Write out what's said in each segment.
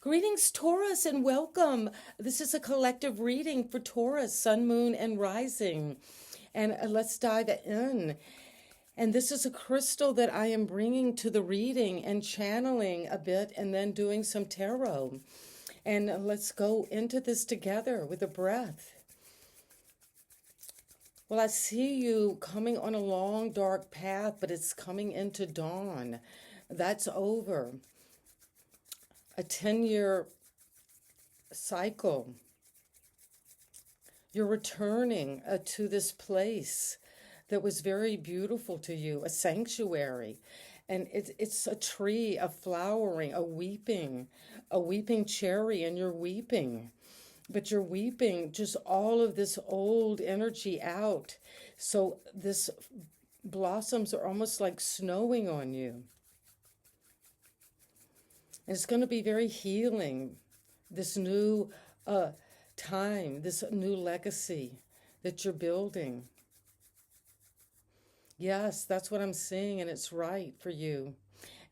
Greetings, Taurus, and welcome. This is a collective reading for Taurus, Sun, Moon, and Rising. And let's dive in. And this is a crystal that I am bringing to the reading and channeling a bit and then doing some tarot. And let's go into this together with a breath. Well, I see you coming on a long, dark path, but it's coming into dawn. That's over. A 10-year cycle. You're returning to this place that was very beautiful to you, a sanctuary. And it's a tree, a flowering, a weeping cherry, and you're weeping. But you're weeping just all of this old energy out. So this blossoms are almost like snowing on you. And it's going to be very healing, this new time, this new legacy that you're building. Yes, that's what I'm seeing, and it's right for you.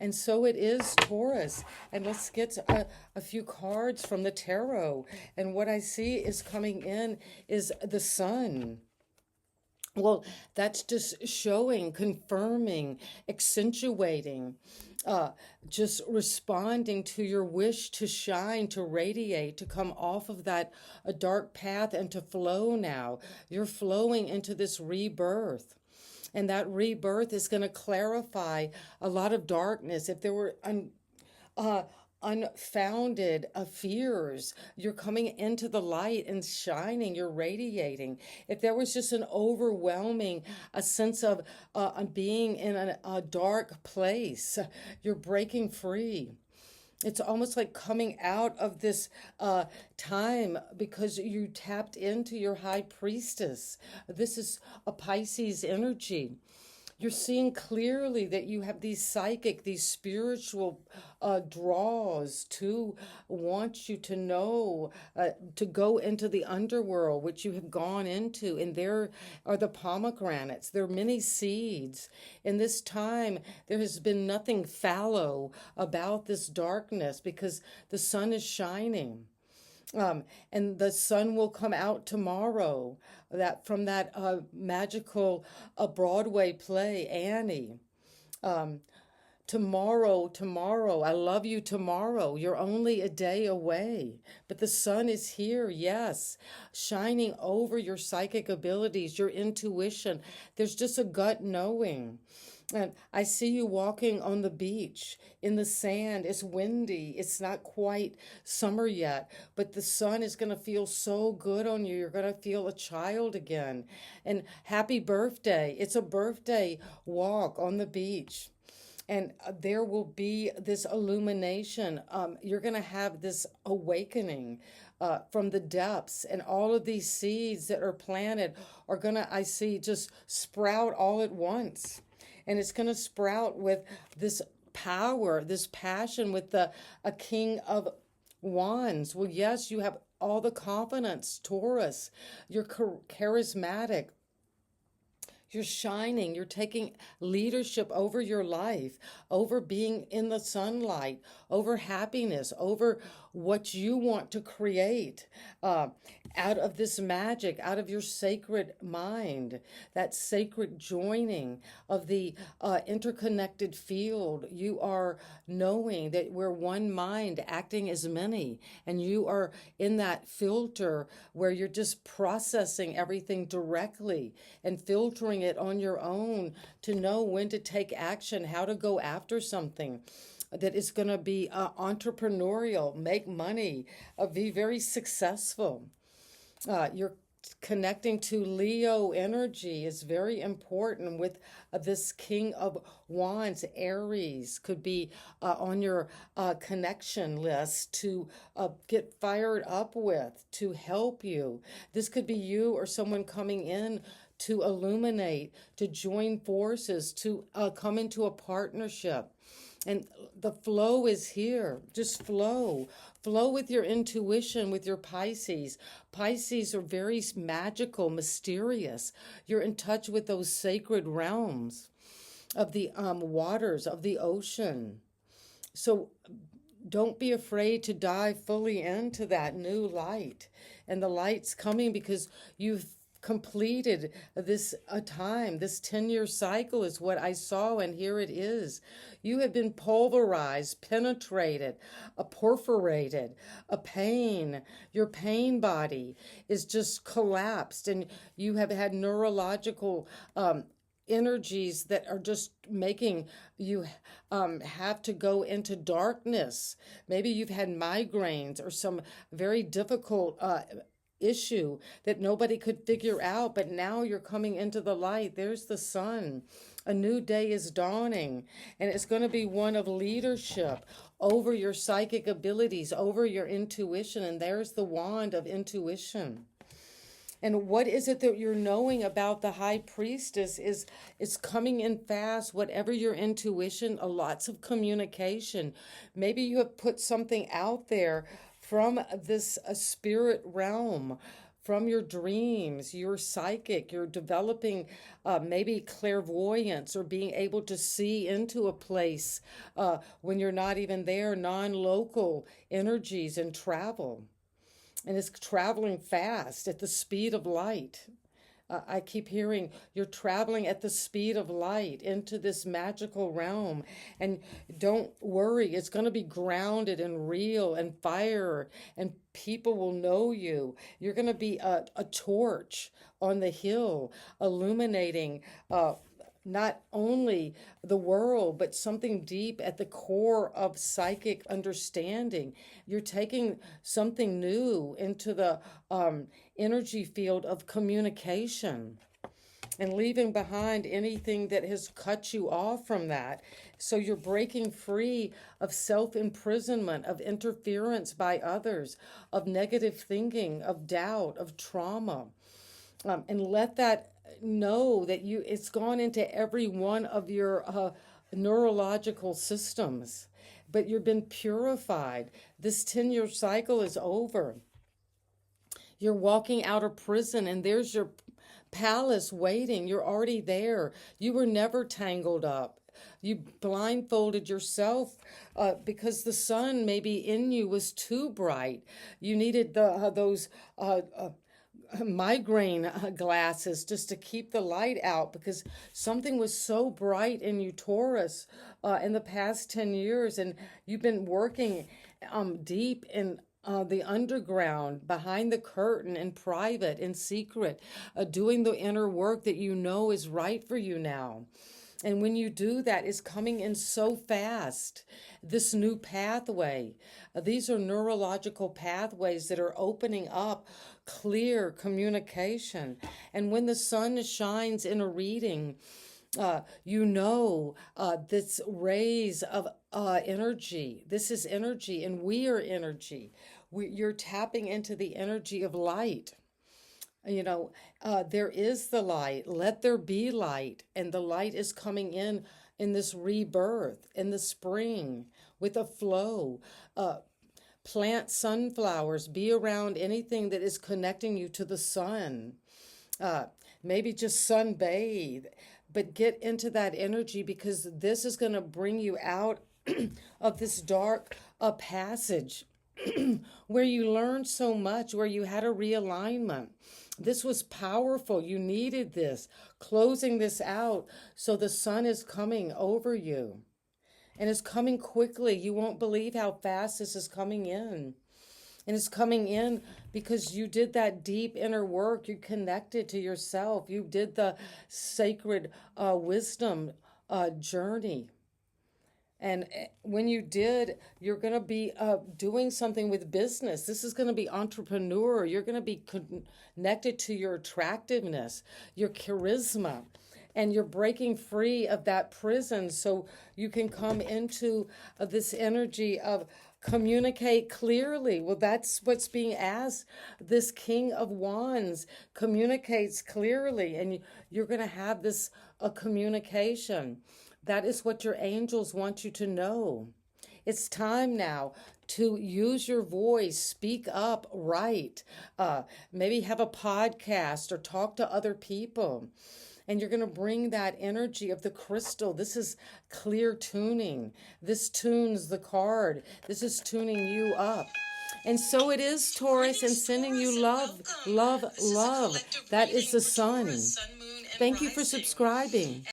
And so it is, Taurus. And let's get a few cards from the tarot. And what I see is coming in is the sun. Well, that's just showing, confirming, accentuating, just responding to your wish to shine, to radiate, to come off of that dark path and to flow now. You're flowing into this rebirth. And that rebirth is going to clarify a lot of darkness. If there were unfounded fears, you're coming into the light and shining, you're radiating. If there was just an overwhelming a sense of being in a dark place, you're breaking free. It's almost like coming out of this time because you tapped into your high priestess. This is a Pisces energy. You're seeing clearly that you have these psychic, these spiritual draws to want you to know, to go into the underworld, which you have gone into. And there are the pomegranates. There are many seeds. In this time, there has been nothing fallow about this darkness because the sun is shining. And the sun will come out tomorrow. That from that magical Broadway play, Annie. Tomorrow, I love you tomorrow. You're only a day away, but the sun is here, yes, shining over your psychic abilities, your intuition. There's just a gut knowing. And I see you walking on the beach in the sand. It's windy. It's not quite summer yet, but the sun is going to feel so good on you. You're going to feel a child again. And happy birthday. It's a birthday walk on the beach. And there will be this illumination. You're going to have this awakening from the depths. And all of these seeds that are planted are going to, I see, just sprout all at once. And it's going to sprout with this power, this passion with a King of Wands. Well, yes, you have all the confidence, Taurus. You're charismatic. You're shining. You're taking leadership over your life, over being in the sunlight, over happiness, over what you want to create out of this magic, out of your sacred mind, that sacred joining of the interconnected field. You are knowing that we're one mind acting as many, and you are in that filter where you're just processing everything directly and filtering it on your own to know when to take action, how to go after something that is going to be entrepreneurial, make money, be very successful. You're connecting to Leo energy is very important with this King of Wands. Aries could be on your connection list to get fired up with, to help you. This could be you or someone coming in to illuminate, to join forces, to come into a partnership. And the flow is here. Just flow. Flow with your intuition, with your Pisces. Pisces are very magical, mysterious. You're in touch with those sacred realms of the waters, of the ocean. So don't be afraid to dive fully into that new light. And the light's coming because you've completed this a time. This 10-year cycle is what I saw, and here it is. You have been pulverized, penetrated, perforated, a pain. Your pain body is just collapsed, and you have had neurological energies that are just making you have to go into darkness. Maybe you've had migraines or some very difficult issue that nobody could figure out, but now you're coming into the light. There's the sun. A new day is dawning, and it's going to be one of leadership over your psychic abilities, over your intuition, and there's the wand of intuition. And what is it that you're knowing about the high priestess is it's coming in fast, whatever your intuition, lots of communication. Maybe you have put something out there from this spirit realm, from your dreams, you're psychic, you're developing maybe clairvoyance or being able to see into a place when you're not even there, non-local energies and travel. And it's traveling fast at the speed of light. I keep hearing you're traveling at the speed of light into this magical realm. And don't worry, it's going to be grounded and real and fire, and people will know you. You're going to be a torch on the hill, illuminating not only the world, but something deep at the core of psychic understanding. You're taking something new into the energy field of communication and leaving behind anything that has cut you off from that. So you're breaking free of self-imprisonment, of interference by others, of negative thinking, of doubt, of trauma. And let that know that it's gone into every one of your neurological systems, but you've been purified. This 10-year cycle is over. You're walking out of prison, and there's your palace waiting. You're already there. You were never tangled up. You blindfolded yourself because the sun maybe in you was too bright. You needed those migraine glasses just to keep the light out, because something was so bright in you, Taurus, in the past 10 years. And you've been working deep in the underground, behind the curtain, in private, in secret, doing the inner work that you know is right for you now. And when you do that, it's coming in so fast. This new pathway. These are neurological pathways that are opening up clear communication. And when the sun shines in a reading, you know this rays of energy. This is energy, and we are energy. You're tapping into the energy of light. You know, there is the light. Let there be light. And the light is coming in this rebirth, in the spring, with a flow. Plant sunflowers. Be around anything that is connecting you to the sun. Maybe just sunbathe. But get into that energy, because this is going to bring you out of this dark passage where you learned so much, where you had a realignment. This was powerful. You needed this. Closing this out. So the sun is coming over you. And it's coming quickly. You won't believe how fast this is coming in. And it's coming in because you did that deep inner work. You connected to yourself. You did the sacred wisdom journey. And when you did, you're going to be doing something with business. This is going to be entrepreneur. You're going to be connected to your attractiveness, your charisma, and you're breaking free of that prison so you can come into this energy of communicate clearly. Well, that's what's being asked. This King of Wands communicates clearly, and you're going to have this communication. That is what your angels want you to know. It's time now to use your voice, speak up, write, maybe have a podcast or talk to other people. And you're going to bring that energy of the crystal. This is clear tuning. This tunes the card. This is tuning you up. And so it is, Taurus, and sending you love, love, love. That is the sun. Thank you for subscribing.